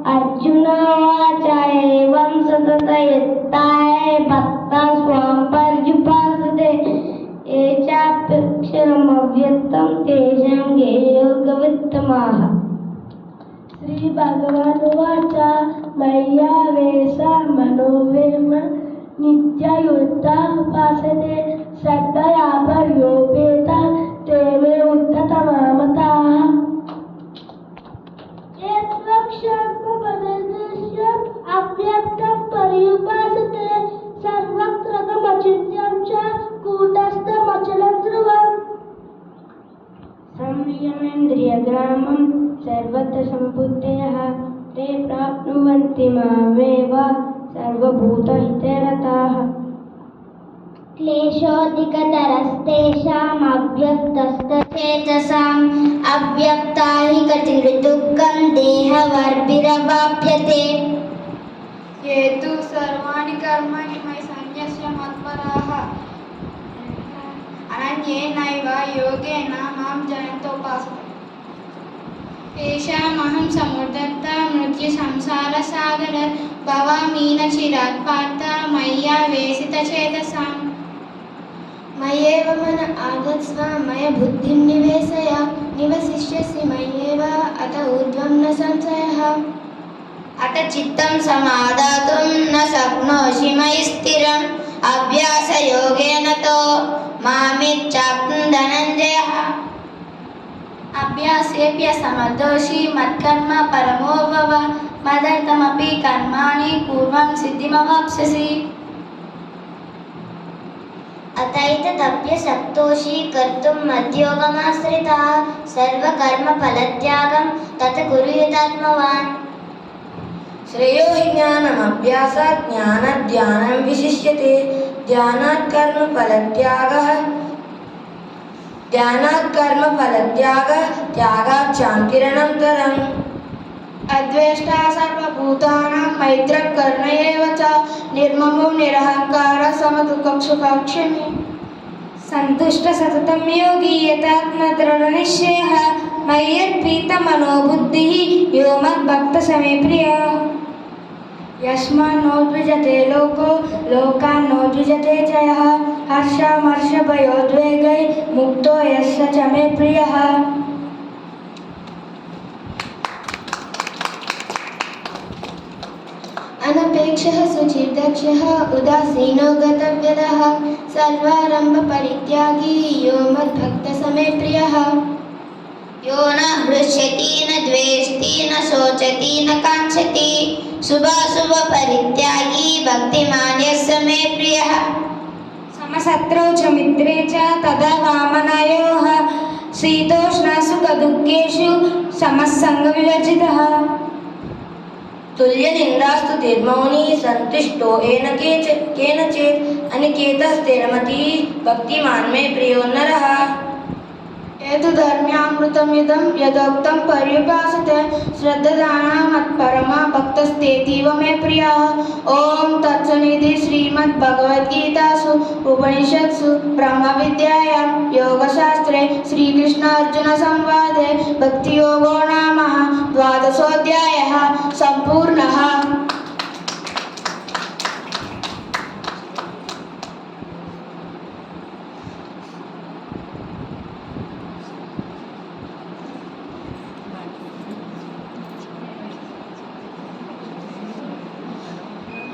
अर्जुनोवाच एवं सततयुक्ताये भक्ताः स्वां पर्युपासते ये चाप्यक्षरमव्यक्तं तेषां के योगवित्तमाः। श्रीभगवानुवाच मय्यावेशा मनो मे नित्ययुक्ता उपासते श्रद्धया पर्योपेता ते मे उत्तमा मताः। अव्यक्तं पर्युपासते सर्वत्रगमचिन्त्यं च कूटस्थमचलं ध्रुवम्। संयमेन्द्रियग्रामं सर्वत्र सम्बुद्धयः ते प्राप्नुवन्ति मामेव सर्वभूतहिते रताः। क्लेशोऽधिकतरस्तेषाम् अव्यक्तस्तचेतसाम् अव्यक्ता हि गतिर्दुःखं देहवर्भिरवाप्यते। ये तु सर्वाणि कर्माणि मयि सन्न्यस्य मत्पराः अनन्येनैव योगेन मां जयन्तोपासते तेषामहं समुद्धर्ता मृत्युसंसारसागरे भवामि न चिरात् पार्थ मय्यावेशितचेतसाम्। मय्येव मन आगत्स्व मय बुद्धिं निवेशय निवसिष्यसि मय्येव अत ऊर्ध्वं न संशयः। अत चित्तं समादातुं न शक्नोषि मयि स्थिरम् अभ्यासयोगेन तो मामिच्छाप्तुं धनञ्जयः। अभ्यासेऽप्यसमर्थोषि मत्कर्म परमो भव मदर्थमपि कर्माणि कुर्वन् सिद्धिमवाप्स्यसि। अतैतदप्यशक्तोषि कर्तुं मद्योगमाश्रितः सर्वकर्मफलत्यागं तत् कुरु यथात्मवान्। श्रेयो हि ज्ञानमभ्यासात् ज्ञानाद् विशिष्यते ध्यानात् कर्मफलत्यागः त्यागात् शान्तिरनन्तरम्। अद्वेष्टा सर्वभूतानां मैत्रः करुण एव च निर्ममो निरहङ्कारः समदुःखं सुखक्षमी। सन्तुष्ट सततं योगी यतात्मदृढनिश्चयः मय्यर्पितमनो बुद्धिः यो मद्भक्तः स मे प्रियः। यस्मान्नो द्विजते लोको लोकान्नो द्विजते च यः हर्षामर्षभयोद्वेगैः मुक्तो यस्य च मे प्रियः। अनपेक्षः सुचिर्दक्षः उदासीनो गतव्यदः सर्वारम्भपरित्यागी यो मद्भक्तः स मे प्रियः। यो न हृष्यति न द्वेष्टि न शोचति न काङ्क्षति शुभाशुभपरित्यागी भक्तिमान् यस्य मे प्रियः। समशत्रौ च मित्रे च तदा वामनयोः शीतोष्णसुखदुःखेषु समस्सङ्गविवर्जितः। तुल्यनिन्दास्तु निर्मौनी सन्तुष्टो येन केनचित् अनिकेतस्तेन मतिः भक्तिमान् मे प्रियो नरः। एतद्धर्म्यामृतमिदं यदोक्तं पर्युपासते श्रद्धाना मत्परमा भक्तस्तेतीव मे प्रियः। ॐ तत्सन्निधि श्रीमद्भगवद्गीतासु उपनिषत्सु ब्रह्मविद्यायां योगशास्त्रे श्रीकृष्णार्जुनसंवादे भक्तियोगो नाम 12ोऽध्यायः सम्पूर्णः।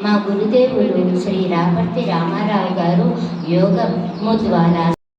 మా గురుదేవులు శ్రీ రాపర్తి రామారావు గారు యోగము ద్వారా